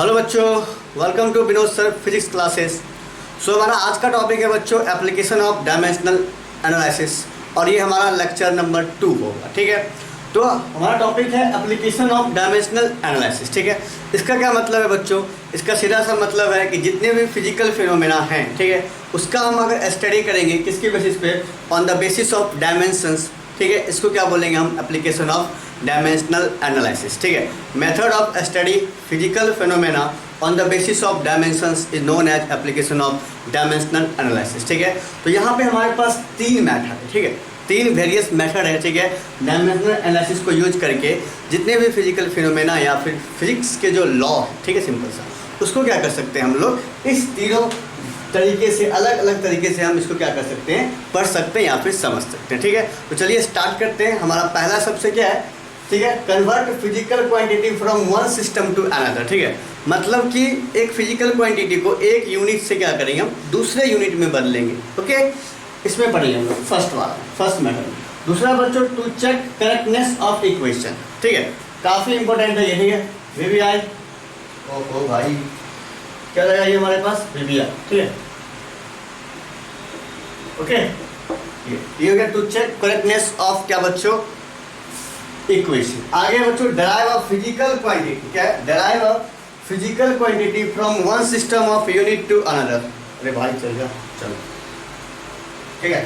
Hello बच्चों, welcome to Vinod sir physics classes. So हमारा आज का टॉपिक है बच्चों एप्लीकेशन ऑफ डायमेंशनल एनालिसिस और ये हमारा लेक्चर नंबर 2 होगा। ठीक है, तो हमारा टॉपिक है एप्लीकेशन ऑफ डायमेंशनल एनालिसिस। ठीक है, इसका क्या मतलब है बच्चों? इसका सीधा सा मतलब है कि जितने भी फिजिकल फिनोमेना हैं, ठीक है, उसका हम अगर स्टडी करेंगे किसके बेसिस पे, on the basis of dimensions. ठीक है, इसको क्या बोलेंगे हम? Application of dimensional analysis. ठीक है, method of study physical phenomena on the basis of dimensions is known as application of dimensional analysis. ठीक है, तो यहाँ पे हमारे पास 3 मेथड है। ठीक है, 3 वेरियस मेथड है। ठीक है, डायमेंशनल एनालिसिस को यूज करके जितने भी फिजिकल फिनोमेना या फिर फिजिक्स के जो लॉ है, ठीक है, सिंपल सा, उसको क्या कर सकते हैं हम लोग इस तीनों तरीके से, अलग अलग तरीके से हम इसको क्या कर सकते हैं, पढ़ सकते हैं या फिर समझ सकते हैं। ठीक है, तो चलिए स्टार्ट करते हैं। हमारा पहला सबसे क्या है, ठीक है, convert physical quantity from one system to another. ठीक है, मतलब कि एक फिजिकल क्वांटिटी को एक यूनिट से क्या करेंगे, हम दूसरे यूनिट में बदलेंगे। ओके, इसमें पढ़ेंगे हम लोग फर्स्ट मेथड। दूसरा बच्चों, to check correctness of equation. ठीक है, काफ़ी इंपॉर्टेंट है ये। ठीक है, वीवीआई, ओहो भाई क्या लगा ये हमारे पास, वीवीआई। ठीक है, ओके, ये हो गया टू चेक करेक्टनेस ऑफ क्या बच्चों, इक्वेशन। आगे बच्चों, डेराइव ऑफ फिजिकल क्वांटिटी। क्या है? Derive of physical quantity from one system of unit to another. अरे भाई चल जा, चलो, ठीक है,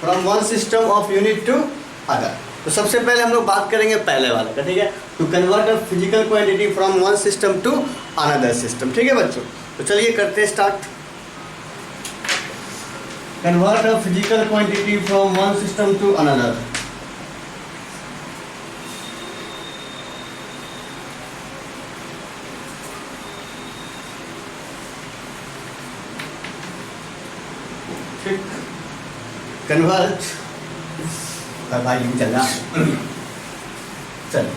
from one system of unit to other. तो सबसे पहले हम लोग बात करेंगे पहले वाले का। ठीक है, to convert a physical quantity from one system to another system. ठीक है बच्चों, तो चलिए करते हैं start. Convert a physical quantity from one system to another. Convert भाई चलना चल।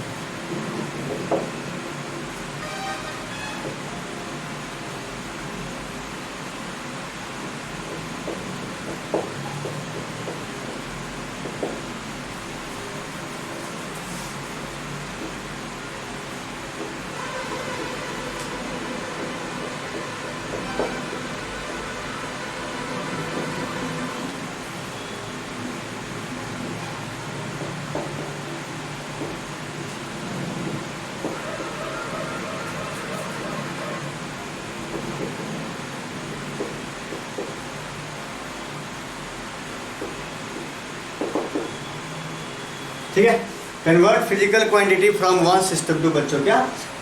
ठीक है, convert physical quantity from one system to बच्चों क्या,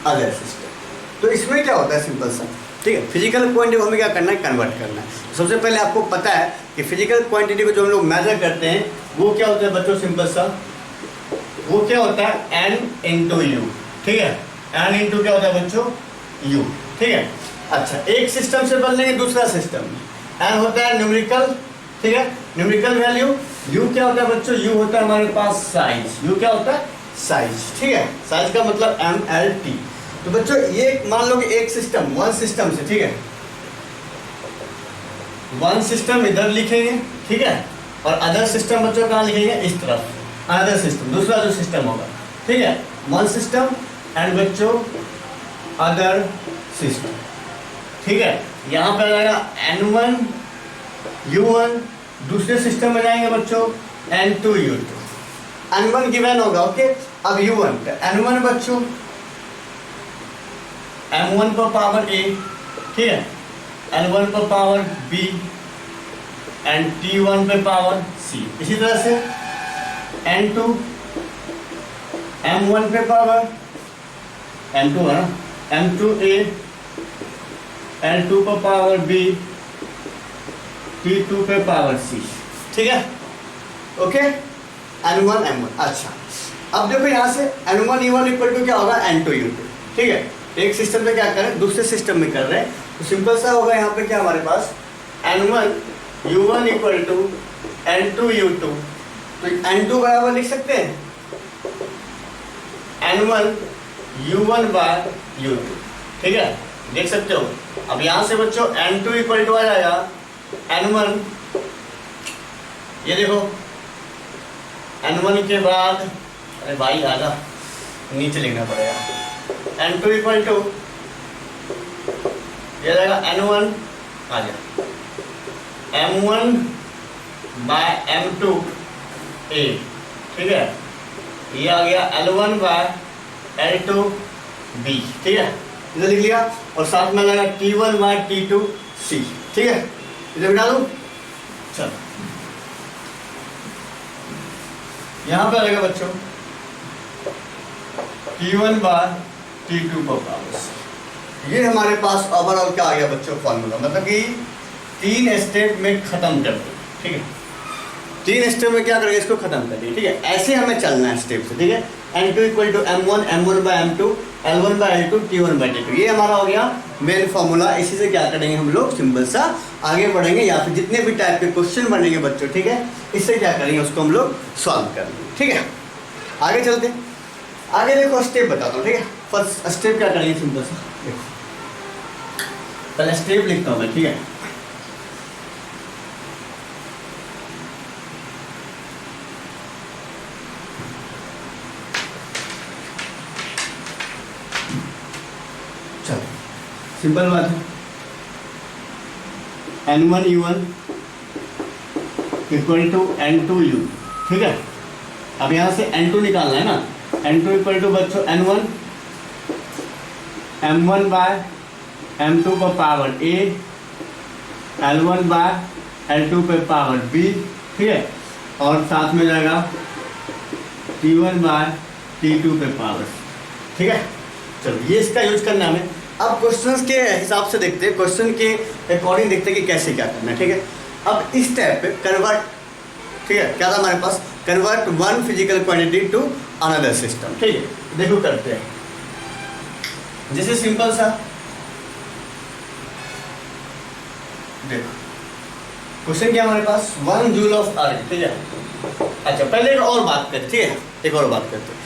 अदर सिस्टम। तो इसमें क्या होता है, सिंपल सा, ठीक है, फिजिकल क्वांटिटी को हमें क्या करना है, कन्वर्ट करना है। सबसे पहले आपको पता है कि फिजिकल क्वांटिटी को जो हम लोग मेजर करते हैं वो क्या होता है बच्चों, सिंपल सा, वो क्या होता है, n इंटू यू। ठीक है, n इंटू क्या होता है बच्चों, u। ठीक है, अच्छा, एक सिस्टम से बदलेंगे दूसरा सिस्टम में, n होता है न्यूमेरिकल, ठीक है, न्यूमेरिकल वैल्यू। u क्या होता है बच्चों, u होता है हमारे पास साइज। u क्या होता है, साइज। ठीक है, साइज का मतलब mlt। तो बच्चों ये मान लो कि एक सिस्टम, वन सिस्टम से, ठीक है, वन सिस्टम इधर लिखेंगे, ठीक है, और अदर सिस्टम बच्चों कहाँ लिखेंगे, इस तरफ, अदर सिस्टम, दूसरा जो सिस्टम होगा। ठीक है, वन सिस्टम एंड बच्चों अदर सिस्टम। ठीक है, यहाँ पे आ जाएगा n1 u1, दूसरे सिस्टम में जाएंगे बच्चों n2 u2, n1 गिवन होगा। ओके, अब u1, n1 बच्चों m1 पर पावर a, ठीक है, n1 पर पावर b एंड t1 पे पावर c। इसी तरह से n2 m1 पे पावर m2 है ना, m2a n2 पर पावर b T2 पे पावर C। ठीक है, ओके, N1 M1। अच्छा, अब देखो यहाँ से N1 E1 इक्वल टू क्या होगा, N2 U2। ठीक है, एक सिस्टम में क्या कर रहे हैं, दूसरे सिस्टम में कर रहे हैं, तो सिंपल सा होगा यहाँ पे क्या हमारे पास, N1 U1 equal to N2 U2। तो N2 बराबर लिख सकते हैं N1 U1 बार U2। ठीक है, देख सकते हो। अब यहाँ से बच्चों N2 इक्वल टू आ जाएगा N1, ये देखो N1 के बाद, अरे भाई आजा, नीचे लिखना पड़ेगा, N2 इक्वल टू ये रहेगा N1 आ गया M1 बाय M2 A, ठीक है। ये आ गया L1 बाय L2 B, ठीक है, इधर लिख लिया। और साथ में लगा T1 बाय T2 C, ठीक है, इधर बिठा दूँ। चलो यहाँ पे आएगा बच्चों T1 बाय T2 पर पावर। ये हमारे पास ओवरऑल क्या आ गया बच्चों फॉर्मूला, मतलब कि 3 स्टेप में खत्म कर दो, ठीक है। 3 स्टेप में क्या करेंगे, इसको खत्म कर दिए, ठीक है। ऐसे हमें चलना है स्टेप से, ठीक है। N2 equal to M1, M1 by M2, L1 by L2, T1 by T2, ये हमारा हो गया मेन फॉर्मूला। इसी से क्या करेंगे हम लोग, सिंपल सा आगे बढ़ेंगे, या फिर जितने भी टाइप के क्वेश्चन बनेंगे बच्चों, ठीक है, इससे क्या करेंगे, उसको हम लोग सॉल्व करेंगे, ठीक है। आगे चलते, आगे देखो स्टेप बताता हूँ, ठीक है। फर्स्ट स्टेप क्या करेंगे, सिंपल सा देखो, पहले स्टेप लिखता हूँ मैं, ठीक है। चलो सिंपल बात है, N1U1 इक्वल टू N2U, ठीक है। अब यहाँ से N2 निकालना है ना, N2 इक्वल टू बच्चों N1 M1 बाय M2 पर power A, L1 by L2 पे पावर B, ठीक है। और साथ में जाएगा T1 बाय T2 पे पावर, ठीक है। चलो ये इसका यूज करना हमें। अब क्वेश्चंस के हिसाब से देखते हैं, क्वेश्चन के अकॉर्डिंग देखते हैं कि कैसे क्या करना है, ठीक है। अब इस टाइप पे कन्वर्ट, ठीक है, क्या था हमारे पास, convert one physical quantity to another system, ठीक है। देखो करते हैं, जैसे सिंपल सा देखो क्वेश्चन क्या हमारे पास, 1 जूल ऑफ अर्थ, ठीक है। अच्छा पहले एक और बात करते, ठीक है, एक और बात करते हैं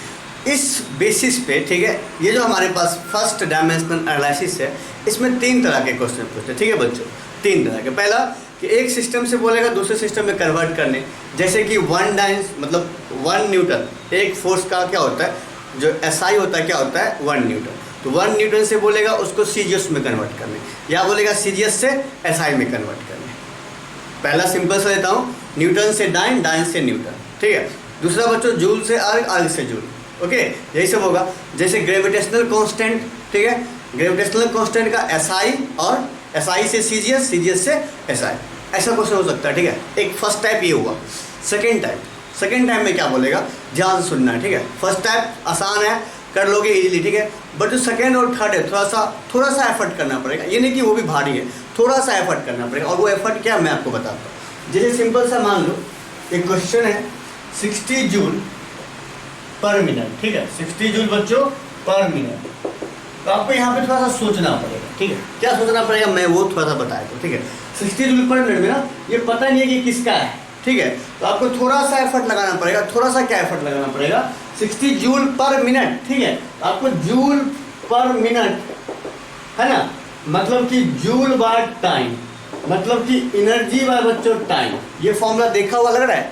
इस बेसिस पे, ठीक है। ये जो हमारे पास फर्स्ट डायमेंशनल एनालिसिस है, इसमें 3 तरह के क्वेश्चन पूछते हैं, ठीक है बच्चों, 3 तरह के। पहला कि एक सिस्टम से बोलेगा दूसरे सिस्टम में कन्वर्ट करने, जैसे कि 1 डायंस मतलब 1 न्यूटन, एक फोर्स का क्या होता है, जो SI होता है क्या होता है 1 न्यूटन, तो 1 न्यूटन से बोलेगा उसको सीजीएस में कन्वर्ट करने, या बोलेगा सीजीएस से SI में कन्वर्ट करने। पहला सिंपल सा लेता हूँ, न्यूटन से डाइन, डाइन से न्यूटन, ठीक है। दूसरा बच्चों जूल से अर्ग, अर्ग से जूल, ओके, यही सब होगा। जैसे ग्रेविटेशनल कांस्टेंट, ठीक है, ग्रेविटेशनल कांस्टेंट का SI और SI से सीजीएस, सीजीएस से SI, ऐसा क्वेश्चन हो सकता है, ठीक है। एक फर्स्ट टाइप ये हुआ। सेकंड टाइप में क्या बोलेगा, ध्यान से सुनना है, ठीक है। फर्स्ट टाइप आसान है, कर लोगे इजीली, ठीक है। बट जो सेकंड और थर्ड है थोड़ा सा एफर्ट करना पड़ेगा, ये नहीं कि वो भी भारी है, थोड़ा सा एफर्ट करना पड़ेगा। और वो एफर्ट क्या मैं आपको बताता हूँ। जैसे सिंपल सा मान लो एक क्वेश्चन है 60 जूल पर मिनट, ठीक है, 60 जूल बच्चों पर मिनट। तो आपको यहाँ पे थोड़ा सा सोचना पड़ेगा, ठीक है। क्या सोचना पड़ेगा, मैं वो थोड़ा सा बताया था, ठीक है। 60 जूल पर मिनट में ना ये पता नहीं है कि किसका है, ठीक है। तो आपको थोड़ा सा एफर्ट लगाना पड़ेगा, थोड़ा सा क्या एफर्ट लगाना पड़ेगा, 60 जूल पर मिनट, ठीक है। आपको जूल पर मिनट है ना, मतलब कि जूल बाय टाइम, मतलब कि एनर्जी बाय बच्चों टाइम। ये फॉर्मूला देखा हुआ लग रहा है,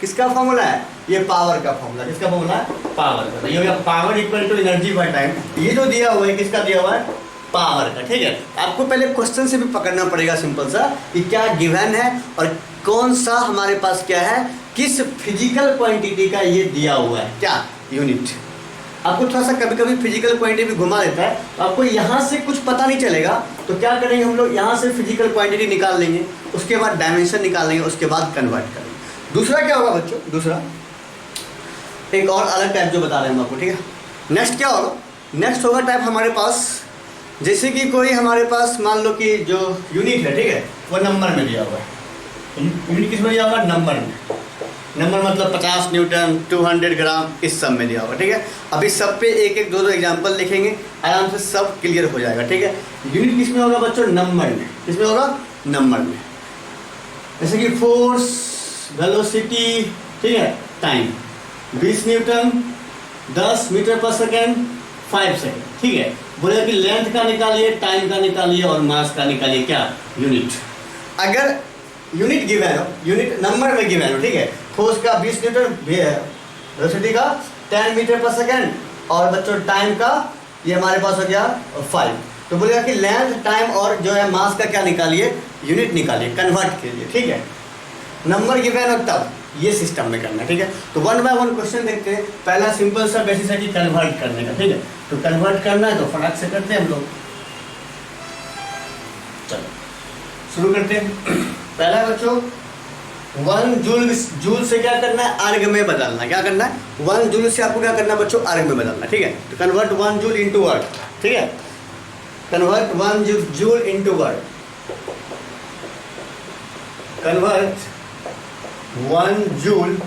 किसका फॉर्मूला है, ये पावर का फॉर्मूला। किसका फॉर्मूला है, पावर का। ये हो गया power equal to energy by time. ये जो दिया हुआ है किसका दिया हुआ है, पावर का, ठीक है। आपको पहले क्वेश्चन से भी पकड़ना पड़ेगा सिंपल सा कि क्या गिवन है और कौन सा हमारे पास क्या है, किस फिजिकल क्वांटिटी का ये दिया हुआ है, क्या यूनिट। आपको थोड़ा सा कभी कभी फिजिकल क्वांटिटी भी घुमा देता है, तो आपको यहाँ से कुछ पता नहीं चलेगा, तो क्या करेंगे हम लोग, यहाँ से फिजिकल क्वांटिटी निकाल लेंगे, उसके बाद डायमेंशन निकाल लेंगे, उसके बाद कन्वर्ट करेंगे। दूसरा क्या होगा बच्चों, दूसरा एक और अलग टाइप जो बता रहे हैं हम आपको, ठीक है। नेक्स्ट क्या होगा, नेक्स्ट होगा टाइप हमारे पास, जैसे कि कोई हमारे पास मान लो कि जो यूनिट है, ठीक है, वो नंबर में दिया हुआ है। यूनिट किस में दिया हुआ है, नंबर में। नंबर मतलब 50 न्यूटन, 200 ग्राम, इस सब में दिया हुआ, ठीक है। अभी सब पे एक एक दो दो एग्जाम्पल लिखेंगे, आराम से सब क्लियर हो जाएगा, ठीक है। यूनिट किस में होगा बच्चों, नंबर में। किस में होगा, नंबर में। जैसे कि फोर्स, वेलोसिटी, ठीक है, टाइम, 20 न्यूटन, 10 मीटर पर सेकेंड, 5 सेकेंड, ठीक है। बोले कि लेंथ का निकालिए, टाइम का निकालिए और मास का निकालिए, क्या, यूनिट। अगर यूनिट गिवन हो, यूनिट नंबर में गिवन हो, ठीक है, फोर्स का 20 न्यूटन, वेलोसिटी का 10 मीटर पर सेकेंड, और बच्चों टाइम का ये हमारे पास हो गया 5। तो बोलेगा कि लेंथ, टाइम और जो है मास का क्या निकालिए, यूनिट निकालिए, कन्वर्ट कीजिए, ठीक है। नंबर गिवन हो तब ये सिस्टम में करना है, ठीक है। तो 1 बाय 1 क्वेश्चन देखते हैं। पहला सिंपल सा बेसिस है कि कन्वर्ट करने का, ठीक है। तो कन्वर्ट करना है तो फटाक से करते हैं हम लोग। चलो शुरू करते हैं। पहला है बच्चों 1 जूल से क्या करना है, अर्ग में बदलना। क्या करना है, 1 जूल से आपको क्या करना है बच्चों, अर्ग में बदलना, ठीक है। तो कन्वर्ट 1 जूल इनटू वर्ड, ठीक है। Convert 1 joule into word, convert 1 joule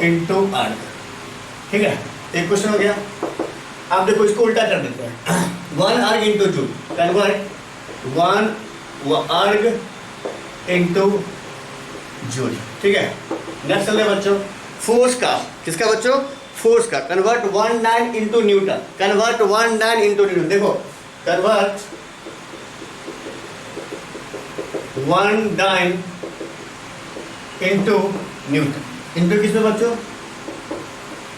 into अर्ग, ठीक है। एक क्वेश्चन हो गया। आप देखो इसको उल्टा कर देते हैं। 1 अर्ग इनटू जूल, कन्वर्ट 1 अर्ग इनटू जूल, ठीक है। नेक्स्ट चल रहे बच्चों फोर्स का। किसका बच्चों, फोर्स का। Convert 1 9 into Newton, convert 1 9 into Newton. देखो कन्वर्ट 1 9 इनटू न्यूटन, इनटू किसमें बच्चों,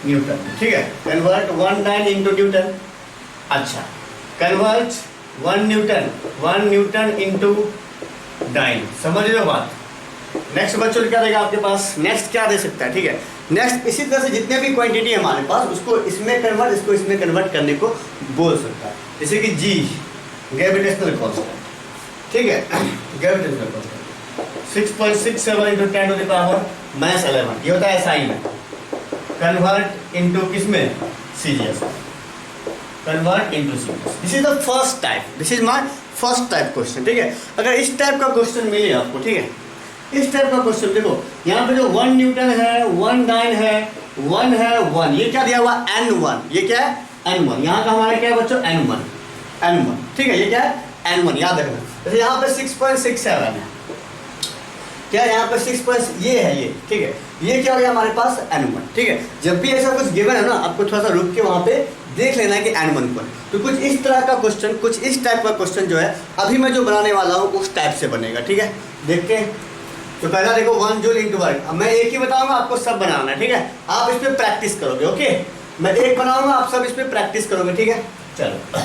न्यूटन, ठीक है। Convert 1 9 into Newton. अच्छा कन्वर्ट 1 न्यूटन इनटू 9, समझ लो बात। नेक्स्ट बच्चों क्या देगा आपके पास, नेक्स्ट क्या दे सकता है, ठीक है। नेक्स्ट इसी तरह से जितने भी क्वांटिटी है हमारे पास उसको इसमें कन्वर्ट, इसको इसमें कन्वर्ट करने को बोल सकता है। जैसे कि जी ग्रेविटेशनल कांस्टेंट, ठीक है। Gravitational constant 6.67 into 10 to the power -11, ये होता है SI में। कन्वर्ट इनटू किसमें, CGS, convert into CGS. This is the first type, this is my first type question, ठीक है। अगर इस टाइप का क्वेश्चन मिले आपको, ठीक है, इस टाइप का क्वेश्चन देखो यहाँ पे जो 1 न्यूटन है, 1 9 है, 1 है, 1, ये क्या दिया हुआ N1, ये क्या है N1। यहाँ का हमारा क्या है बच्चों, N1, ठीक है। ये क्या है N1, याद रखना। जैसे यहाँ पे 6.67 है, क्या यहाँ पे 6. ये है ये, ठीक है। ये क्या हो गया हमारे पास N1, ठीक है। जब भी ऐसा कुछ गिवन है ना, आपको थोड़ा सा रुक के वहाँ पे देख लेना है कि N1 पर। तो कुछ इस तरह का क्वेश्चन, कुछ इस टाइप का क्वेश्चन जो है अभी मैं जो बनाने वाला हूँ उस टाइप से बनेगा, ठीक है। देखते हैं। तो पहला देखो 1 जूल इनटू वर्ग। अब मैं एक ही बताऊंगा, आपको सब बनाना है, ठीक है। आप इस पे प्रैक्टिस करोगे, ओके। मैं एक बनाऊंगा, आप सब इस पे प्रैक्टिस करोगे, ठीक है। चलो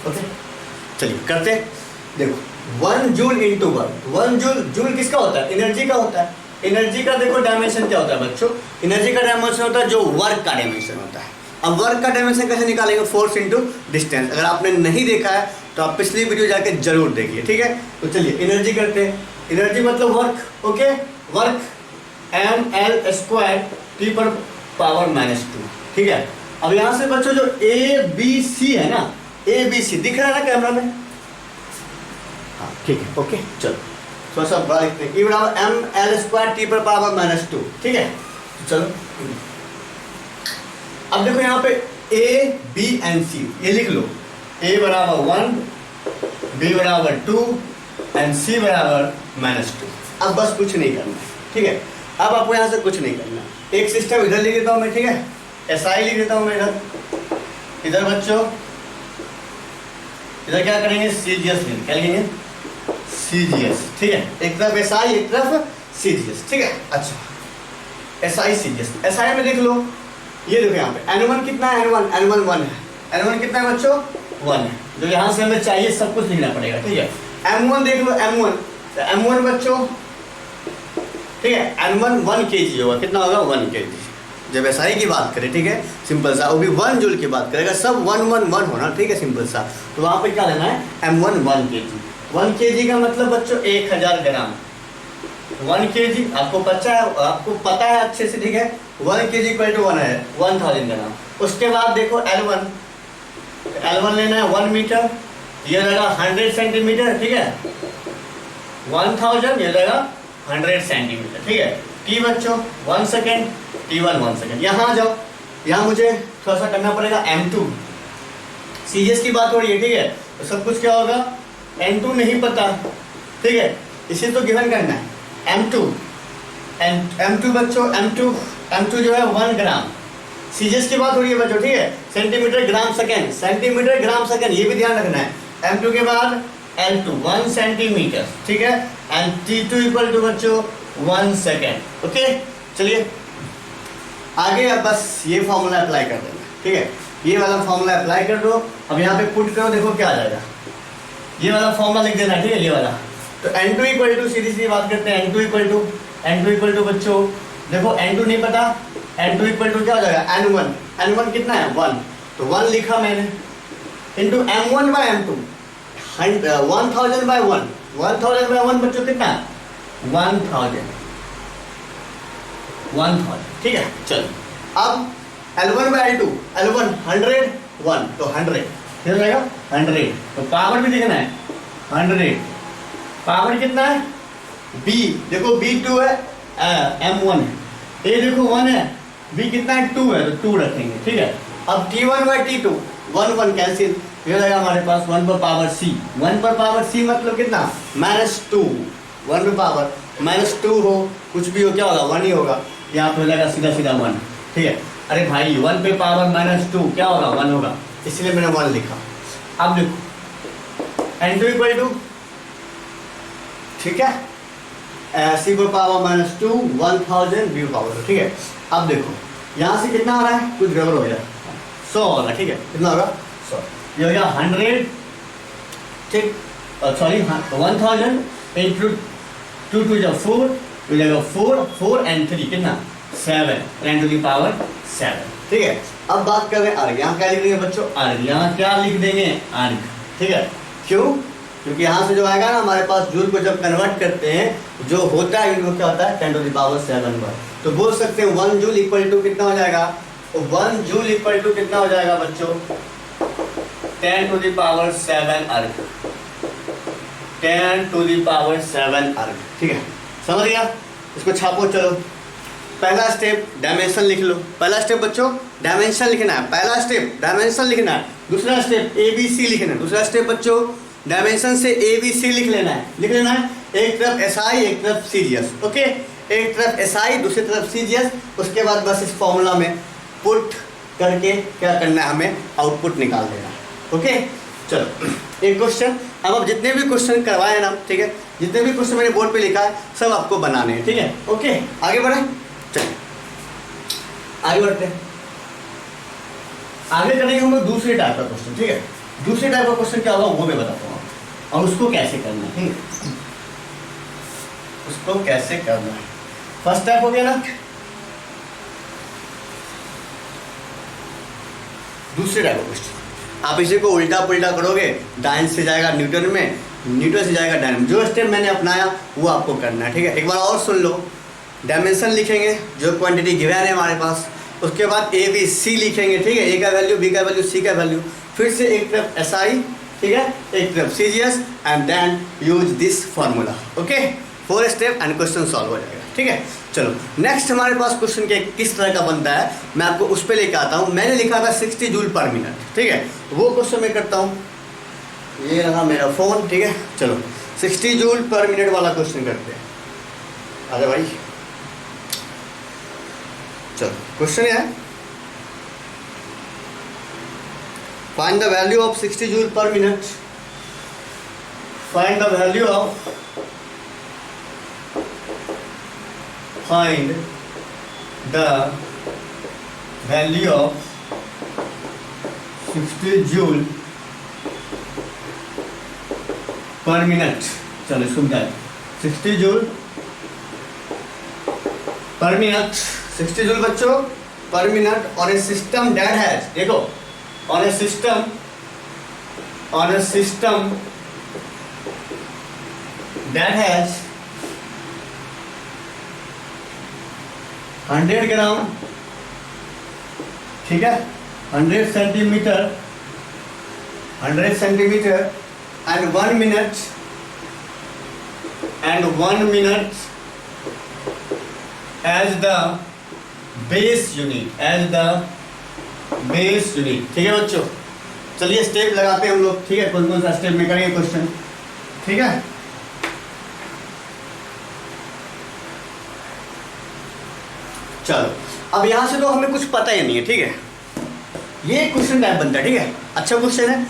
ओके, चलिए करते हैं। देखो 1 जूल इनटू वर्ग, 1 जूल किसका होता है, एनर्जी का होता है। एनर्जी का देखो डायमेंशन क्या होता है बच्चों, एनर्जी का डायमेंशन होता है जो वर्क का डायमेंशन होता है। अब वर्क का डायमेंशन कैसे निकालेंगे, फोर्स इंटू डिस्टेंस। अगर आपने नहीं देखा है तो आप पिछली वीडियो जाके जरूर देखिए, ठीक है। तो चलिए एनर्जी करते हैं। एनर्जी मतलब work, okay. Work ml² T पर पावर -2, ठीक है। अब यहाँ से बच्चों जो ABC है ना, ABC दिख रहा है ना कैमरा में, हाँ ठीक है, ओके। चलो थोड़ा सा बड़ा लिखते हैं, E बराबर ml² T पर पावर -2, ठीक है। चलो अब देखो यहाँ पे A, B and C ये लिख लो। A बराबर 1, B बराबर 2 एंड C बराबर -2। अब बस कुछ नहीं करना है, ठीक है। अब आपको यहाँ से कुछ नहीं करना है। एक सिस्टम इधर लिख देता हूँ मैं, ठीक है। SI लिख देता हूँ मैं इधर बच्चों, इधर क्या करेंगे, CGS क्या लिखेंगे, CGS, ठीक है। एक तरफ SI एक तरफ CGS, ठीक है। अच्छा SI CGS, SI में लिख लो। ये देखो यहाँ पे N1 कितना है, N1 1 है। N1 कितना है बच्चों, 1 है। जो यहाँ से हमें चाहिए सब कुछ लिखना पड़ेगा, ठीक है। M1 देख लो, M1 तो M1 बच्चों, ठीक है। N1 1 kg होगा, कितना होगा 1 kg। जब SI की बात करें, ठीक है, सिंपल सा, वो भी 1 जूल की बात करेगा, सब 1 1 1 होना, ठीक है, सिंपल सा। तो वहाँ पे क्या लेना है, M1 1 kg। 1 kg का मतलब बच्चों 1000 ग्राम। 1 kg आपको पता है अच्छे से, ठीक है। 1 kg इक्वल टू 1 है 1000 ग्राम। उसके बाद देखो L1 लेना है 1 मीटर, ये रहेगा 100 सेंटीमीटर, ठीक है। 1000 ये रहेगा 100 सेंटीमीटर, ठीक है। T बच्चों 1 सेकेंड, T1 1 सेकेंड। यहाँ जाओ, यहाँ मुझे थोड़ा सा करना पड़ेगा M2। CGS की बात हो रही है, ठीक है। तो सब कुछ क्या होगा, M2 नहीं पता, ठीक है, इसे तो गिवन करना है। M2 बच्चों, M2 जो है 1 ग्राम। CGS की बात हो रही है बच्चों, ठीक है। Centimetre gram second, centimetre gram second, ये भी ध्यान रखना है। M2 के बाद L2 1 सेंटीमीटर, ठीक है। एंड T2 इक्वल टू बच्चों 1 सेकेंड, ओके। चलिए आगे अब बस ये फॉर्मूला अप्लाई कर देना, ठीक है। ये वाला फॉर्मूला अप्लाई कर दो। अब यहाँ पे पुट करो, देखो क्या आ जाएगा। ये वाला फॉर्मूला लिख देना, ठीक है, ये वाला। तो N2 इक्वल टू, सीधी सीधी बात करते हैं, N2 इक्वल टू बच्चों देखो N2 नहीं पता, N2 इक्वल टू क्या हो जाएगा N1। N1 कितना है 1, तो 1 लिखा मैंने into M1 by M2, 1000 bye 1, 1000 bye 1 बच्चों कितना है 1000, ठीक है। चलो अब L1 बाय L2, L1 100, 1 तो 100 कितना जाएगा 100, तो पावर भी देखना है 100, पावर कितना है B, देखो B 2 है, M1 है, A देखो 1 है, B कितना है 2 है, तो 2 रखेंगे, ठीक है। अब T1 बाय T2, 1 1 कैंसिल, ये रहेगा हमारे पास 1 पर पावर C, 1 पर पावर C मतलब कितना -2, 1 पर पावर -2 हो, कुछ भी हो क्या होगा 1 ही होगा, यहाँ पे हो जाएगा सीधा सीधा 1, ठीक है। अरे भाई 1 पे पावर -2 क्या होगा 1 होगा, इसलिए मैंने 1 लिखा। अब देखो N2 इक्वल टू, ठीक है, C पर पावर -2, 1000 B पर पावर, ठीक है। अब देखो यहाँ से कितना आ रहा है, कुछ गड़बड़ हो गया, 100 हो रहा है, ठीक है, कितना होगा 100, ये हो गया 100, ठीक, सॉरी 1000 इंटू 2 2 जा 4, हो जाएगा 4 4 एंड 3 कितना 7, 10 टू द पावर 7, ठीक है। अब बात कर रहे हैं अर्घ, यहाँ क्या लिख देंगे बच्चों अर्घ, यहाँ क्या लिख देंगे अर्घ, ठीक है। क्यों, क्योंकि यहाँ से जो आएगा ना हमारे पास जूल को जब कन्वर्ट करते हैं जो होता है वो क्या होता है 10 टू द पावर 7 बार, तो बोल सकते हैं 1 जूल इक्वल टू कितना हो जाएगा, 1 जूल इक्वल टू कितना हो जाएगा बच्चों 10 टू द पावर 7 अर्घ, 10 टू द पावर 7 अर्घ, ठीक है, समझ गया। इसको छापो, चलो पहला स्टेप डायमेंशन लिख लो, पहला स्टेप बच्चों डायमेंशन लिखना है, पहला स्टेप डायमेंशन लिखना है, दूसरा स्टेप ABC लिखना है, दूसरा स्टेप बच्चों डायमेंशन से ABC लिख लेना है, एक तरफ SI एक तरफ CGS, ओके, एक तरफ SI दूसरी तरफ CGS, उसके बाद बस इस फॉर्मूला में पुट करके क्या करना है हमें आउटपुट निकाल देना, ओके। चलो एक क्वेश्चन, अब जितने भी क्वेश्चन करवाए हैं ना, ठीक है, जितने भी क्वेश्चन मैंने बोर्ड पे लिखा है सब आपको बनाने हैं, ठीक है, ओके। आगे बढ़े, चलिए आगे बढ़ते हैं, आगे करेंगे हम लोग दूसरे टाइप का क्वेश्चन, ठीक है। दूसरे टाइप का क्वेश्चन क्या होगा वो मैं बताता हूँ और उसको कैसे करना है, ठीक है, उसको कैसे करना है। फर्स्ट टाइप हो गया ना, दूसरे टाइप का क्वेश्चन, आप इसी को उल्टा पुल्टा करोगे, डाइन से जाएगा न्यूटन में, न्यूटन से जाएगा डायन, जो स्टेप मैंने अपनाया वो आपको करना है, ठीक है। एक बार और सुन लो, डायमेंशन लिखेंगे जो क्वांटिटी गिवन है हमारे पास, उसके बाद ABC लिखेंगे, ठीक है, A का वैल्यू, B का वैल्यू, C का वैल्यू, फिर से एक तरफ SI, ठीक है, एक तरफ CGS and then use this formula, okay. 4 step and question solve हो जाएगा, ठीक है। चलो नेक्स्ट हमारे पास क्वेश्चन के किस तरह का बनता है मैं आपको उस पर लेकर आता हूँ। मैंने लिखा था 60 जूल पर मिनट, ठीक है, वो क्वेश्चन मैं करता हूँ, ये रहा मेरा फोन, ठीक है। चलो 60 जूल पर मिनट वाला क्वेश्चन करते हैं, अरे भाई चलो क्वेश्चन है, find the value of 60 joule per minute, find the value of, find the value of 60 joule per minute। चलो इसको बताए 60 जूल पर मिनट, 60 जूल बच्चों पर minute on a system that has, देखो on a system that has 100 gram, ठीक है, 100 centimetre and 1 minute as the base unit, ठीक है बच्चों। चलिए स्टेप लगाते हैं हम लोग, ठीक है, कौन कौन सा स्टेप में करेंगे क्वेश्चन, ठीक है। चलो अब यहाँ से तो हमें कुछ पता ही नहीं है, ठीक है, ये क्वेश्चन टाइप बनता है, ठीक है, अच्छा क्वेश्चन है,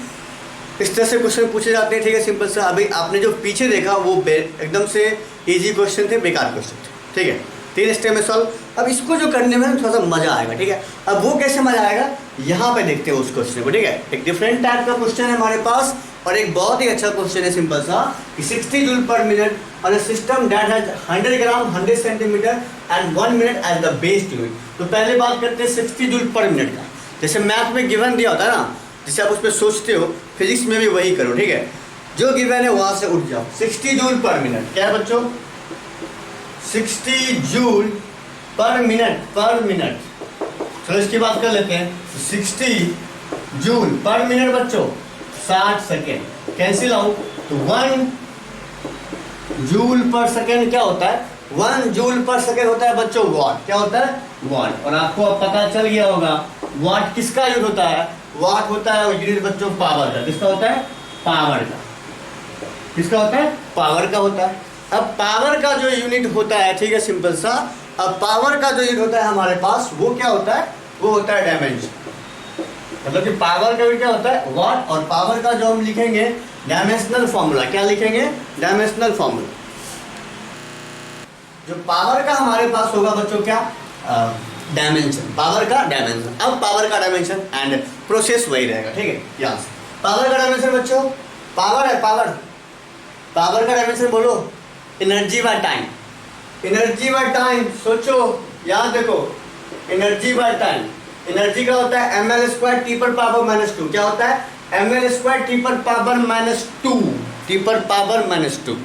इस तरह से क्वेश्चन पूछे जाते हैं, ठीक है, सिंपल सा। अभी आपने जो पीछे देखा वो एकदम से इजी क्वेश्चन थे, बेकार क्वेश्चन थे, ठीक है, 3 स्टेप में सॉल्व। अब इसको जो करने में थोड़ा सा मजा आएगा, ठीक है। अब वो कैसे मजा आएगा, यहाँ पे देखते हैं उस क्वेश्चन को, ठीक है। एक डिफरेंट टाइप का क्वेश्चन है हमारे पास, और एक बहुत ही अच्छा क्वेश्चन है, सिंपल सा, कि 60 joule per minute on a system that has 100 gram 100 centimetre and 1 minute as the base unit. तो पहले बात करते हैं 60 जूल पर मिनट का। जैसे मैथ में गिवन दिया होता है ना, जैसे आप उस पर सोचते हो, फिजिक्स में भी वही करो, ठीक है। जो गिवन है वहाँ से उठ जाओ। 60 जूल पर मिनट क्या है बच्चों, 60 जूल पर मिनट। चलो इसकी बात कर लेते हैं। 60 जूल पर मिनट बच्चों 60 सेकेंड, कैंसिल आउट। तो 1 जूल पर सेकेंड क्या होता है, 1 जूल पर सेकेंड होता है बच्चों वाट। क्या होता है, वाट। और आपको अब पता चल गया होगा वाट किसका यूनिट होता है, वाट होता है यूनिट बच्चों पावर का। किसका होता है, पावर का। किसका होता है, पावर का होता है। अब पावर का जो यूनिट होता है, ठीक है, सिंपल सा। अब पावर का जो यूनिट होता है हमारे पास, वो क्या होता है, वो होता है डायमेंशन। मतलब कि पावर का यूनिट क्या होता है, वाट। और पावर का जो हम लिखेंगे डायमेंशनल फॉर्मूला, क्या लिखेंगे, डायमेंशनल फॉर्मूला। जो पावर का हमारे पास होगा बच्चों क्या, डायमेंशन, पावर का डायमेंशन। अब पावर का डायमेंशन एंड प्रोसेस वही रहेगा, ठीक है। यहाँ से पावर का डायमेंशन बच्चों, पावर है, पावर का डायमेंशन बोलो, energy by time. Energy by time सोचो, याद देखो, एनर्जी बाय टाइम। एनर्जी का होता है ml² T पर पावर -2। क्या होता है, ml² T पर पावर -2, T पर पावर -2।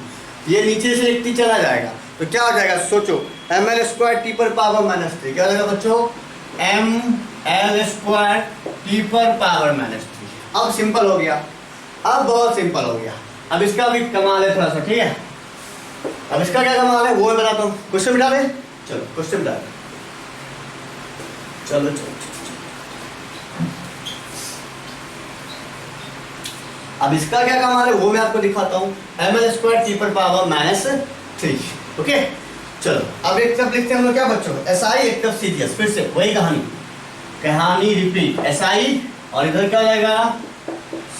ये नीचे से एक T चला जाएगा तो क्या हो जाएगा, सोचो, ml² T पर पावर -3। क्या हो जाएगा बच्चों, ml² T पर पावर -3। अब सिंपल हो गया, अब बहुत सिंपल हो गया। अब इसका भी कमाल है थोड़ा सा, ठीक है। अब इसका क्या कमाल है वो मैं बताता हूँ। क्वेश्चन बिठा दे, चलो क्वेश्चन बिठा दे, चलो चलो। अब इसका क्या कमाल है वो मैं आपको दिखाता हूँ। ml² T पर पावर -3। ओके चलो, अब एक तरफ लिखते हैं हम लोग क्या बच्चों, SI, एक तरफ CGS। फिर से वही कहानी रिपीट, SI और इधर क्या हो जाएगा,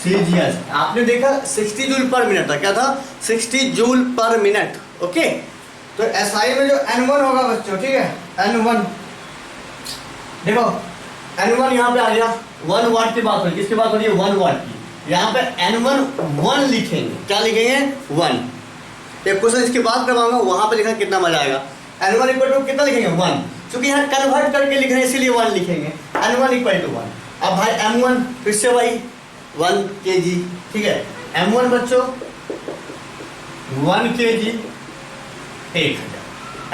CGS। आपने देखा 60 जूल पर मिनट था, क्या था, 60 जूल पर मिनट। ओके, तो SI में जो N1 होगा बच्चों, ठीक है, N1 देखो, N1 यहाँ पे आ गया, 1 वाट की बात हो रही है। किसकी बात हो रही है, 1 वाट की। यहाँ पे N1 1 लिखेंगे, क्या लिखेंगे, 1। एक क्वेश्चन इसकी बात करवाऊंगा, वहां पे लिखना कितना मजा आएगा। N1 इक्वल टू कितना लिखेंगे, 1। क्योंकि यहाँ कन्वर्ट करके लिख रहे हैं इसीलिए 1 लिखेंगे। N1 equal to 1। अब भाई M1 फिर से वही 1 kg, ठीक है। M1 बच्चों 1 kg 1000।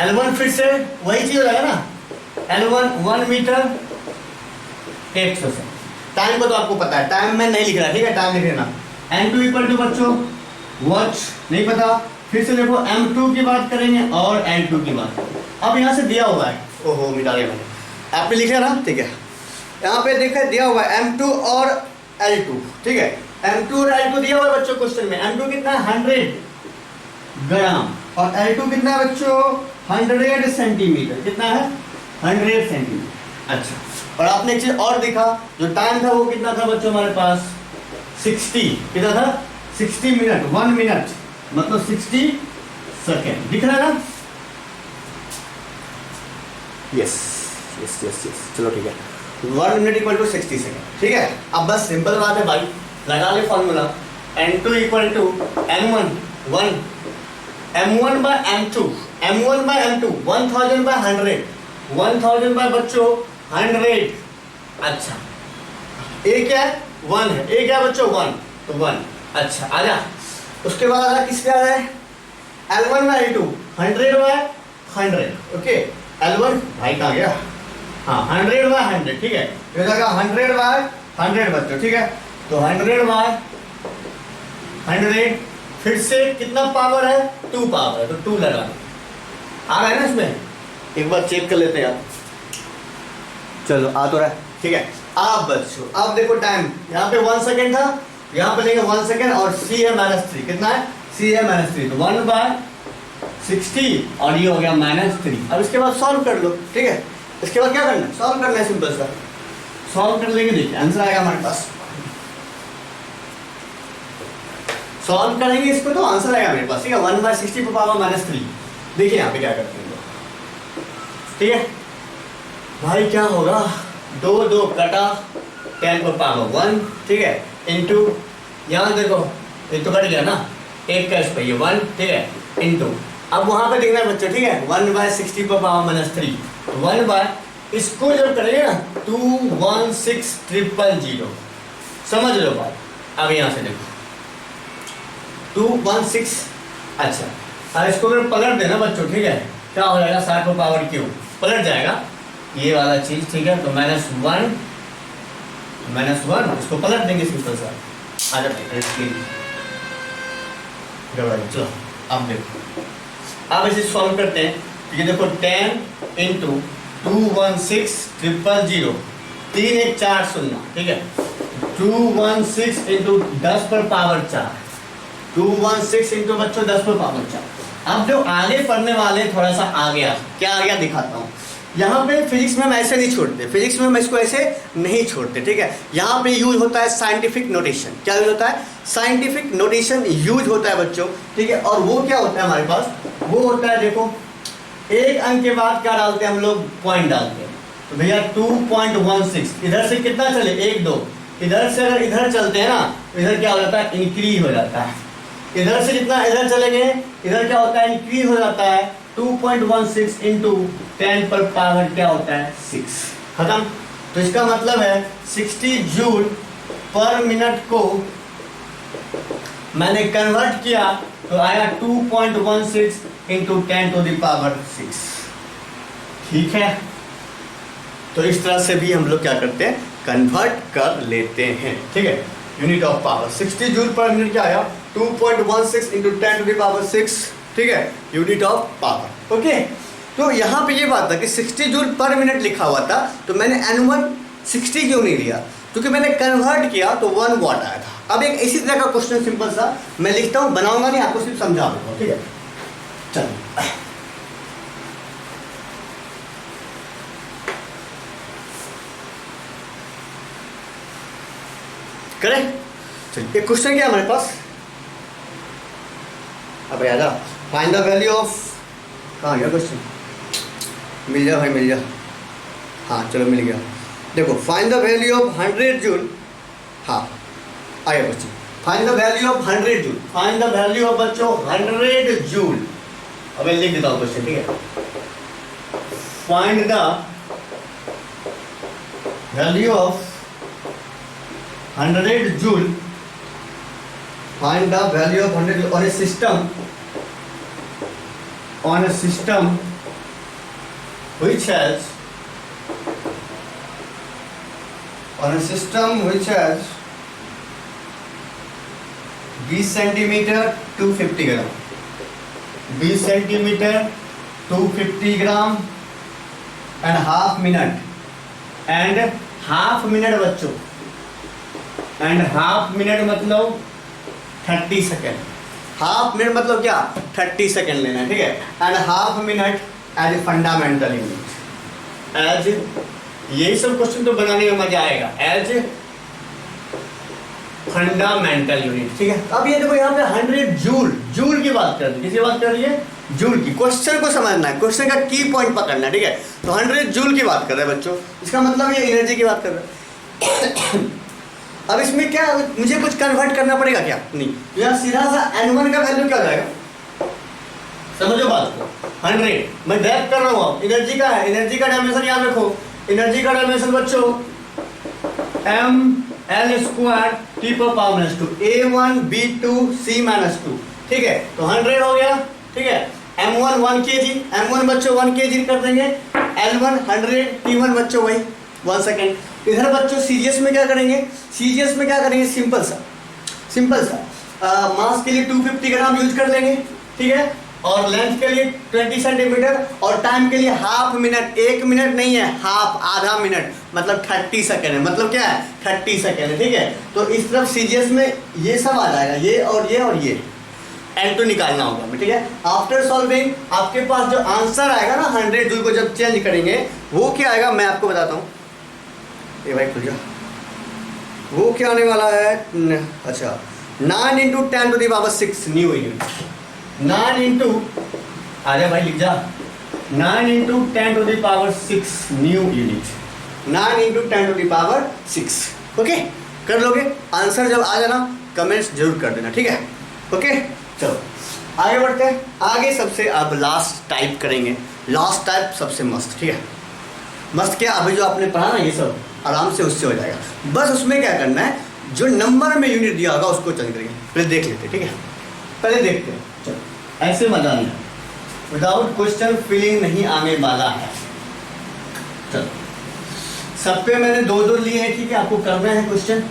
L1 फिर से वही चीज हो जाएगा ना, L1 1 मीटर 100 से। टाइम को तो आपको पता है, टाइम में नहीं लिख रहा, ठीक है, टाइम लिख लेना। N2 इक्वल टू बच्चों वॉच, नहीं पता। फिर से देखो M2 की बात करेंगे और L2 की बात। अब यहाँ से दिया हुआ है, ओहो मिटा दिया मैंने, आपने लिखा ना, ठीक है। यहाँ पे देखा दिया हुआ है M2 और L2, ठीक है। M2 और L2 दिया हुआ है बच्चों क्वेश्चन में। M2 कितना है, 100 ग्राम, और L2 कितना है बच्चों, 100 सेंटीमीटर। कितना है, 100 सेंटीमीटर। अच्छा, और आपने एक चीज और देखा, जो टाइम था वो कितना था बच्चों हमारे पास, 60। कितना था, 60 मिनट, 1 मिनट मतलब 60 सेकेंड। दिख रहा है ना, यस यस यस यस, चलो ठीक है। 1 मिनट इक्वल टू 60 सेकेंड, ठीक है। अब बस सिंपल बात है भाई, लगा ले formula. N2 equal to N1 1, M1 by M2, M1 by M2, 1000 by 100, 1000 by बच्चों 100। अच्छा, ए क्या है, 1 है, ए क्या है बच्चों, 1, तो 1। अच्छा आजा, उसके बाद आजा किस पे आ रहा है, L1 by L2, 100 bye 100। Okay, L1 भाई कहाँ गया, हाँ 100 बाय 100, ठीक है। ये जाएगा 100 बाय 100 बच्चों, ठीक है। तो 100 बाय 100, फिर से कितना पावर है, 2 पावर है, तो 2 लगा आ रहा है ना इसमें। एक बार चेक कर लेते हैं आप, चलो आ तो रहा है, ठीक है। आप बच्चों अब देखो टाइम, यहाँ पे 1 सेकेंड था, यहाँ पे लेंगे 1 सेकेंड, और C है -3। कितना है, C है -3, तो 1 बाय 60 और ये हो गया -3। अब इसके बाद सॉल्व कर लो, ठीक है। इसके बाद क्या करना है, सॉल्व करना है, सिंपल सा सॉल्व कर लेंगे, देखिए आंसर आएगा हमारे पास। सॉल्व करेंगे इसको तो आंसर आएगा मेरे पास, ठीक है। 1 बाय 60 पर पावर -3। देखिए यहाँ पे क्या करते हैं, ठीक है भाई, क्या होगा, 2 2 कटा 10 पर पावर 1, ठीक है, इंटू यहाँ देखो ये तो कट गया ना, 8 का इस पर ये 1, ठीक है, इंटू अब वहाँ पे देखना है बच्चों, ठीक है, 1/60 पर पावर -3, 1 बाय इसको जब करेंगे ना 216,000, समझ लो बात। अब यहाँ से देखो 216, अच्छा अब इसको अगर पलट देना बच्चों, ठीक है, क्या हो जाएगा, 60 पर पावर क्यू पलट जाएगा ये वाला चीज, ठीक है, तो -1 इसको पलट देंगे सिंपल सा, आ जाए। चलो अब देखो, अब इसे सॉल्व करते हैं, ये देखो 10 इंटू 216,000, 3 1 4 0, ठीक है, 216 इंटू 10 पर पावर 4, 216 इंटू बच्चों 10 पर पावर 4। अब जो आगे पढ़ने वाले थोड़ा सा आ गया, क्या आ गया दिखाता हूँ। यहाँ पे फिजिक्स में हम ऐसे नहीं छोड़ते, फिजिक्स में हम इसको ऐसे नहीं छोड़ते, ठीक है। यहाँ पे यूज होता है साइंटिफिक नोटेशन। क्या यूज होता है, साइंटिफिक नोटेशन यूज होता है बच्चों, ठीक है। और वो क्या होता है हमारे पास, वो होता है देखो, एक अंक के बाद क्या डालते हैं हम लोग, पॉइंट डालते हैं। तो भैया 2.16 इधर से कितना चले, 1 2, इधर से अगर इधर चलते हैं ना, इधर क्या हो जाता है, इंक्रीज हो जाता है। इधर से जितना इधर चलेंगे, इधर क्या होता है, इंक्रीज हो जाता है। 2.16 इंटू 10 पर पावर क्या होता है, 6, खत्म। तो इसका मतलब है 60 जूल पर मिनट को मैंने कन्वर्ट किया तो आया 2.16 इंटू 10 टू द पावर 6, ठीक है। तो इस तरह से भी हम लोग क्या करते हैं, कन्वर्ट कर लेते हैं, ठीक है। Unit of power 60 joule per minute क्या आया, 2.16 इंटू 10 टू द पावर 6, ठीक है, यूनिट ऑफ पावर। ओके, तो यहाँ पे ये बात था कि 60 जूल पर मिनट लिखा हुआ था, तो मैंने N1 60 क्यों नहीं लिया, क्योंकि मैंने कन्वर्ट किया तो 1 वाट आया था। अब एक इसी तरह का क्वेश्चन सिंपल सा मैं लिखता हूँ, बनाऊंगा नहीं, आपको सिर्फ समझा दूंगा, ठीक है। चलो करें, चलिए एक क्वेश्चन क्या हमारे पास, अब याद आ, फाइंड द वैल्यू ऑफ, कहाँ गया क्वेश्चन, मिल जा भाई मिल जा, हाँ चलो मिल गया। देखो find the value of 100 joule, हाँ आया question, find the value of 100 joule, find the value of बच्चों 100 जूल। अब मैं लिख देता हूँ क्वेश्चन, ठीक है। Find the value of 100 joule, find the value of 100 joule on a system which has 20 centimeter 250 gram, 20 centimeter 250 gram and half minute बच्चों, and half minute मतलब 30 सेकेंड, हाफ मिनट मतलब क्या, 30 सेकेंड लेना है, ठीक है। And half minute as a fundamental unit, as यही सब क्वेश्चन तो बनाने में मजा आएगा, एज फंडामेंटल यूनिट, ठीक है। अब ये देखो यहाँ पे 100 जूल, जूल की बात कर रही है, किसकी बात कर रही है, जूल की। क्वेश्चन को समझना है, क्वेश्चन का की पॉइंट पकड़ना है, ठीक है। तो 100 जूल की बात कर रहे हैं बच्चों, इसका मतलब ये एनर्जी की बात कर रहे हैं। अब इसमें क्या मुझे कुछ कन्वर्ट करना पड़ेगा क्या, नहीं, तो यहाँ सीधा सा N1 का वैल्यू क्या हो जाएगा, समझो बात को। 100 मैं डेप कर रहा हूँ, एनर्जी का है, एनर्जी का डायमेंशन याद रखो, एनर्जी का डायमेंशन बच्चों mL² T पर पावर -2, A1 B2 C -2, ठीक है। तो 100 हो गया, ठीक है। M1 1 kg, M1 बच्चों 1 kg कर देंगे, L1 100, T1 बच्चों वही 1 सेकेंड। इधर बच्चों सीजीएस में क्या करेंगे, सीजीएस में क्या करेंगे, सिंपल सा मास के लिए 250 ग्राम यूज कर लेंगे, ठीक है। और लेंथ के लिए 20 सेंटीमीटर, और टाइम के लिए हाफ मिनट, 1 मिनट नहीं है, हाफ आधा मिनट मतलब 30 सेकेंड है, मतलब क्या है 30 सेकेंड है, ठीक है। तो इस तरफ सीजीएस में ये सब आ जाएगा, ये और ये N2 निकालना होगा हमें, ठीक है। आफ्टर सॉल्विंग आपके पास जो आंसर आएगा ना 100 जूल को जब चेंज करेंगे, वो क्या आएगा मैं आपको बताता हूँ। ये भाई खुल जा, वो क्या आने वाला है, अच्छा 9 into 10 to the power 6 new unit, 9 into, आ जा भाई लिख जा, 9 into 10⁶ new unit, 9 into 10⁶। Okay, कर लोगे? आंसर जब आ जाना कमेंट्स जरूर कर देना, ठीक है? ओके, चलो आगे बढ़ते हैं। आगे सबसे अब लास्ट टाइप करेंगे, लास्ट टाइप सबसे मस्त, ठीक है? मस्त क्या, अभी जो आपने पढ़ा ना ये सब आराम से उससे हो जाएगा। बस उसमें क्या करना है, जो नंबर में यूनिट दिया होगा उसको चेंज करेंगे। पहले देख लेते हैं, ठीक है? पहले देखते हैं, चलो ऐसे मजा नहीं, विदाउट क्वेश्चन फीलिंग नहीं आने वाला है। चलो सब पे मैंने 2-2 लिए हैं, ठीक है? आपको करना है क्वेश्चन।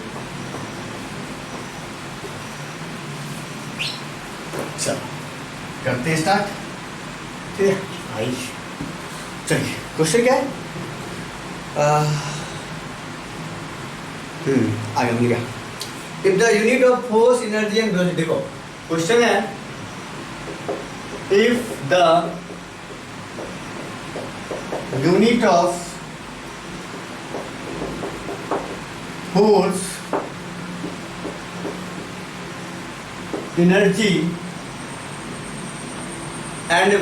चलो करते हैं स्टार्ट, ठीक है? आई चलिए, क्वेश्चन क्या है? आगे मिल गया। If the unit of force, energy and velocity, देखो क्वेश्चन है, if the unit of force, energy and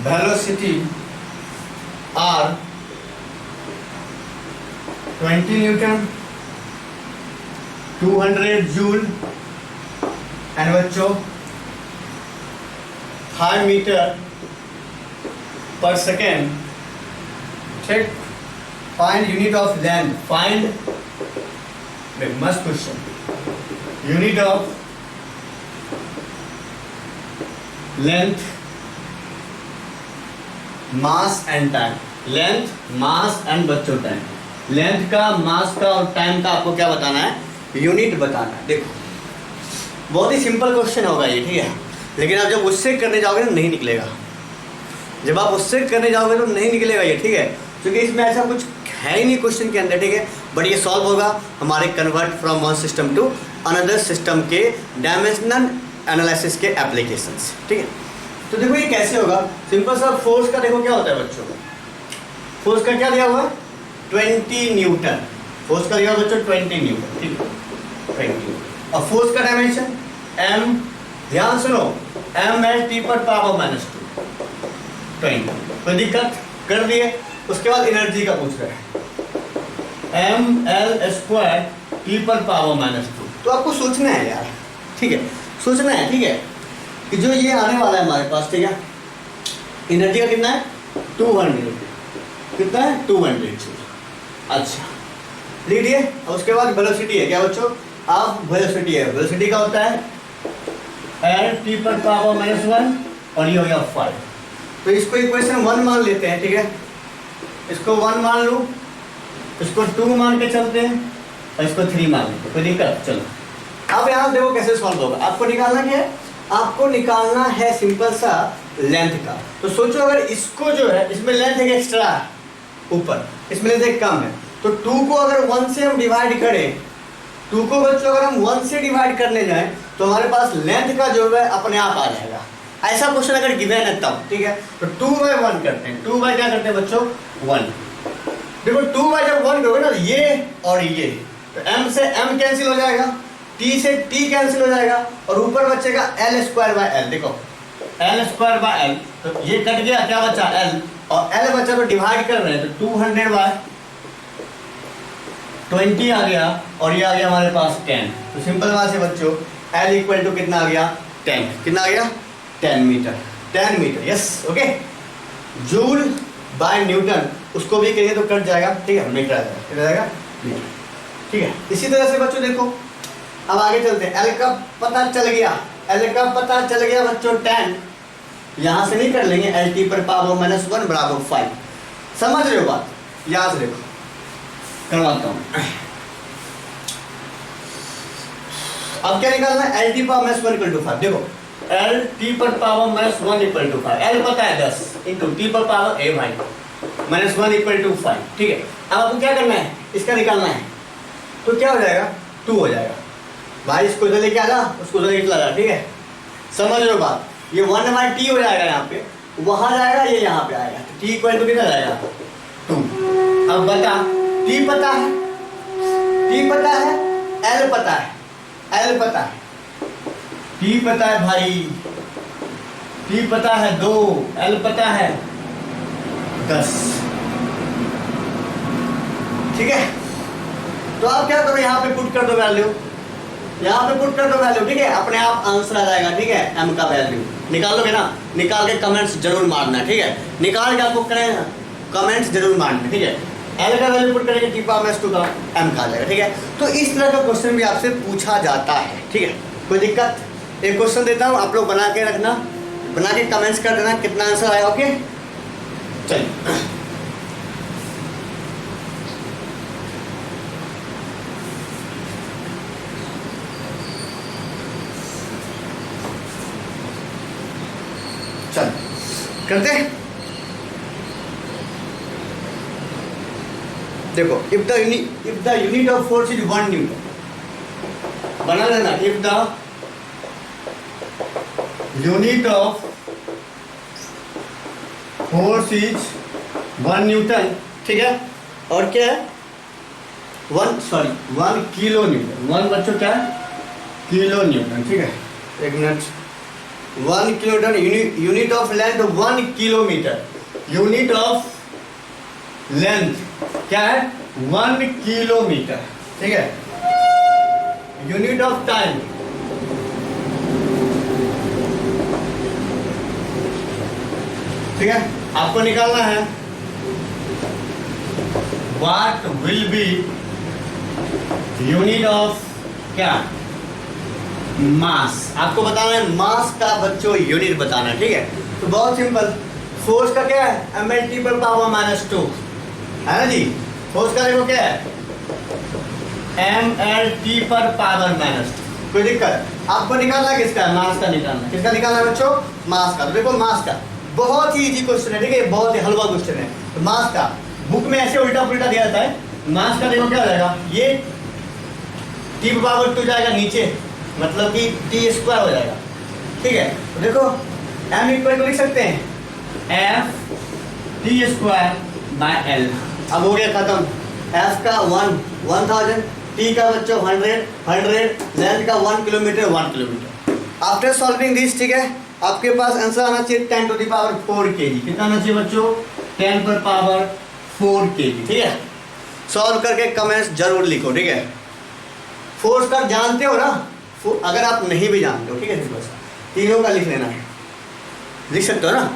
velocity are 20 newton, 200 joule and बच्चों 5 मीटर पर सेकेंड, ठीक? Find unit of length, find, मस्त question, unit of length, mass and time. Length, mass and बच्चों time. Length का, mass का और time का आपको क्या बताना है? यूनिट बताना है। देखो बहुत ही सिंपल क्वेश्चन होगा ये, ठीक है? लेकिन आप जब उससे करने जाओगे तो नहीं निकलेगा, जब आप उससे करने जाओगे तो नहीं निकलेगा ये, ठीक है? क्योंकि इसमें ऐसा कुछ है ही नहीं क्वेश्चन के अंदर, ठीक है? बट ये सॉल्व होगा हमारे convert from one system to another system के डायमेंशनल एनालिसिस के एप्लीकेशंस, ठीक है? तो देखो ये कैसे होगा, सिंपल सा। फोर्स का देखो क्या होता है बच्चों, फोर्स का क्या दिया हुआ है? 20 न्यूटन। फोर्स का दिया हुआ बच्चों 20 न्यूटन, ठीक है? 20। और फोर्स का डायमेंशन m, ध्यान सुनो, m है t पर पावर -2, 20। कोई दिक्कत? कर दिए। उसके बाद एनर्जी का पूछ रहा है, ml² t पर पावर -2। तो आपको सोचना है यार, ठीक है? सोचना है, ठीक है? कि जो ये आने वाला है हमारे पास, ठीक है? एनर्जी का कितना है? 200। कितना है? 200 जूल। अच्छा लिख दिए। और उसके बाद वेलोसिटी है क्या बच्चों? आप वेलोसिटी है, वेलोसिटी का होता है l t पर पावर -1 और ये हो गया 5। तो इसको इक्वेशन 1 मान लेते हैं, ठीक है? इसको 1 मान लूँ, इसको 2 मान के चलते हैं और इसको 3 मान लेते हैं। कोई दिक्कत? चलो अब यहाँ देखो कैसे सॉल्व होगा। आपको निकालना क्या है? आपको निकालना है सिंपल सा लेंथ का। तो सोचो अगर इसको जो है, इसमें लेंथ एक एक्स्ट्रा है ऊपर, इसमें लेंथ एक कम है, तो 2 को अगर 1 से हम डिवाइड करें, 2 को बच्चों अगर हम 1 से डिवाइड करने जाएं तो हमारे पास लेंथ का जो है अपने आप आ जाएगा। ऐसा क्वेश्चन अगर गिवन है तब, ठीक है? तो 2/1 करते हैं। 2 क्या करते हैं बच्चों? 1। देखो 2 जब 1 करोगे ना, ये और ये, तो m से m कैंसिल हो जाएगा, t से t कैंसिल हो जाएगा और ऊपर बचेगा l²/l। देखो l²/l, तो ये कट गया, क्या बचा? l, और l बचा तो डिवाइड कर रहे हैं, तो 200/20 आ गया और ये आ गया हमारे पास 10। तो सिंपल बात है बच्चों, l = कितना आ गया? 10। कितना आ गया? 10 metre. 10 metre, yes, okay. Joule by newton, उसको भी कहिए तो कट जाएगा, ठीक है? मीटर आ जाएगा, कितना जाएगा? मीटर, ठीक है? इसी तरह से बच्चों देखो, अब आगे चलते हैं। एल का पता चल गया, एल का पता चल गया बच्चों 10। यहाँ से नहीं कर लेंगे, एल टी पर पावर -1 बराबर 5। समझ रहे हो बात? याद रखो, करवाता हूँ। अब क्या निकालना है? L T power -1 = 5। देखो एल टी पर पावर -1 = 5। एल पता है 10 इंटू टी पर पावर ए भाई -1 = 5, ठीक है? अब आपको क्या करना है? इसका निकालना है, तो क्या हो जाएगा? 2 हो जाएगा भाई। इसको इधर लेके आना, उसको उधर लेके लगा, ठीक है? समझ रहे हो बात? ये 1/t हो जाएगा, यहाँ पे वहां जाएगा, ये यहाँ पे आएगा, t = कितना जाएगा? 2। अब बता, t पता है, t पता है, l पता है, l पता है, t टी पता है भाई, टी पता है 2, एल पता है 10। ठीक है, तो आप क्या करो, यहाँ पे पुट कर दो वैल्यू, यहाँ पे पुट कर दो वैल्यू। ठीक है, अपने आप आंसर आ जाएगा। ठीक है, एम का वैल्यू निकालोगे ना, निकाल के कमेंट्स जरूर मारना। ठीक है, निकाल के आपको करें कमेंट्स जरूर मारना। ठीक है, एल का वैल्यू पुट करेंगे, टी पावर -2 का एम का आ जाएगा। ठीक है, तो इस तरह का क्वेश्चन भी आपसे पूछा जाता है। ठीक है, कोई दिक्कत? एक क्वेश्चन देता हूँ, आप लोग बना के रखना, बना के कमेंट्स कर देना कितना आंसर आया। ओके, चलिए चल करते हैं। देखो, if the unit of force is 1 Newton, बना लेना, if the unit of force is 1 Newton. ठीक है, और क्या है 1 किलो न्यूटन। 1 बच्चों क्या है, किलो न्यूटन। ठीक है, एक minute, 1 kilometre, unit of length 1 kilometre, unit of length क्या है 1 किलोमीटर। ठीक है, यूनिट ऑफ टाइम ठीक है, आपको निकालना है what will be unit of क्या, मास। आपको बताना है मास का बच्चों यूनिट बताना है। ठीक है, तो बहुत सिंपल, फोर्स का क्या है mlt पर पावर -2 है ना जी। फोर्स का देखो क्या है mlt पर पावर -2। कोई दिक्कत? आपको निकालना है किसका, मास का निकालना। किसका निकालना है बच्चों, मास का। तो देखो मास का बहुत ही इजी क्वेश्चन है। ठीक है, बहुत ही हलवा क्वेश्चन है। तो मास का बुक में ऐसे उल्टा पुल्टा दिया जाता है। मास का देखो क्या हो जाएगा, ये t पर पावर 2 जाएगा नीचे, मतलब कि t² हो जाएगा। ठीक है, तो देखो m इक्वल टू लिख सकते हैं f t²/l। अब हो गया खत्म। f का 1000, t का बच्चों 100, लेंथ का 1 kilometre 1 kilometre. After solving this, ठीक है, आपके पास आंसर आना चाहिए 10⁴ kg। कितना आना चाहिए बच्चों, 10⁴ kg। ठीक है, सॉल्व करके कमेंट्स जरूर लिखो। ठीक है, फोर्स का जानते हो ना, अगर आप नहीं भी जानते हो, ठीक है, सिंपल सा तीनों का लिख लेना है, लिख सकते हो ना।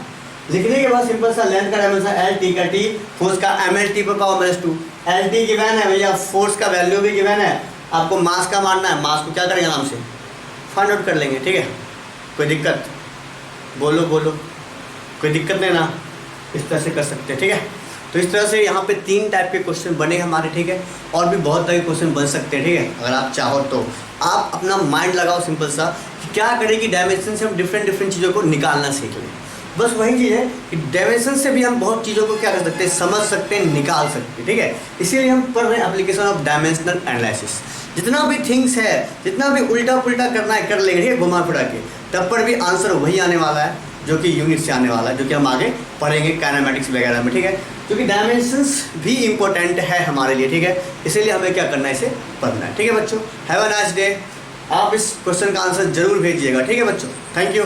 लिखने के बाद सिंपल सा लेंथ का डायमेंशन एल, टी का टी, फोर्स का mlt पर पावर -2। एल टी गिवन है भैया, फोर्स का वैल्यू भी गिवन है, आपको मास का मारना है। मास को क्या करेंगे आराम से फाइंड आउट कर लेंगे। ठीक है, कोई दिक्कत? बोलो बोलो, कोई दिक्कत नहीं ना, इस तरह से कर सकते हैं। ठीक है, तो इस तरह से यहाँ पे 3 टाइप के क्वेश्चन बने हमारे। ठीक है, और भी बहुत तरह के क्वेश्चन बन सकते हैं। ठीक है, अगर आप चाहो तो आप अपना माइंड लगाओ सिंपल सा कि क्या करें कि डायमेंशन से हम डिफरेंट चीज़ों को निकालना सीख लें। बस वही चीज़ है कि डायमेंशन से भी हम बहुत चीज़ों को क्या कर सकते हैं, समझ सकते हैं, निकाल सकते हैं। ठीक है, इसीलिए हम पढ़ रहे हैं एप्लीकेशन ऑफ डायमेंशनल एनालिसिस। जितना भी थिंग्स है, जितना भी उल्टा पुल्टा करना है कर लेंगे, ठीक है, घुमा फिरा के, तब पर भी आंसर वही आने वाला है जो कि यूनिट से आने वाला है, जो कि हम आगे पढ़ेंगे काइनेमेटिक्स वगैरह में। ठीक है, क्योंकि डायमेंशंस भी इंपॉर्टेंट है हमारे लिए। ठीक है, इसीलिए हमें क्या करना है, इसे पढ़ना है। ठीक है बच्चों, हैव अ नाइस डे। आप इस क्वेश्चन का आंसर जरूर भेजिएगा। ठीक है बच्चों, थैंक यू।